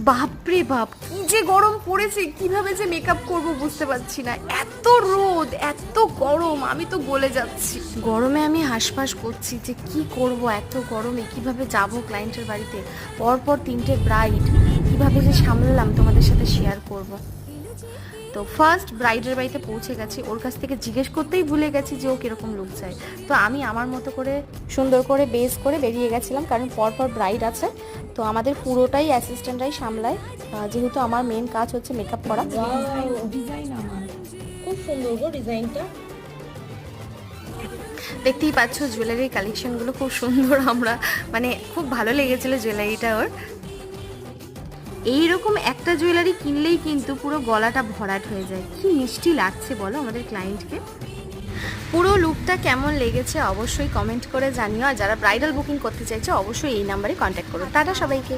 বাপরে বাপ, কি যে গরম পড়েছে, কিভাবে যে মেকআপ করব বুঝতে পারছি না। এত রোদ, এত গরম, আমি তো গলে যাচ্ছি গরমে। আমি হাঁসফাঁস করছি যে কি করব এত গরমে, কিভাবে যাব ক্লায়েন্টের বাড়িতে। পরপর 3টে ব্রাইড, কিভাবে যে সামলালাম তোমাদের সাথে শেয়ার করব। তো ফার্স্ট ব্রাইডের বাড়িতে পৌঁছে গেছি, ওর কাছ থেকে জিজ্ঞেস করতেই ভুলে গেছি যে ও কীরকম লুক চায়। তো আমি আমার মতো করে সুন্দর করে বেস করে বেরিয়ে গেছিলাম, কারণ পরপর ব্রাইড আছে, তো আমাদের পুরোটাই অ্যাসিস্ট্যান্টরাই সামলায়, যেহেতু আমার মেন কাজ হচ্ছে মেকআপ করা। ডিজাইন আমার খুব সুন্দর গো, ডিজাইনটা দেখতেই পাচ্ছ জুয়েলারির কালেকশনগুলো খুব সুন্দর, আমরা মানে খুব ভালো লেগেছিলো জুয়েলারিটা ওর। এইরকম একটা জুয়েলারি কিনলেই কিন্তু পুরো গলাটা ভরাট হয়ে যায়। কি মিষ্টি লাগছে বলো আমাদের ক্লায়েন্টকে। পুরো লুকটা কেমন লেগেছে অবশ্যই কমেন্ট করে জানিও, আর যারা ব্রাইডাল বুকিং করতে চাইছে অবশ্যই এই নাম্বারে কন্ট্যাক্ট করো। টাটা সবাইকে।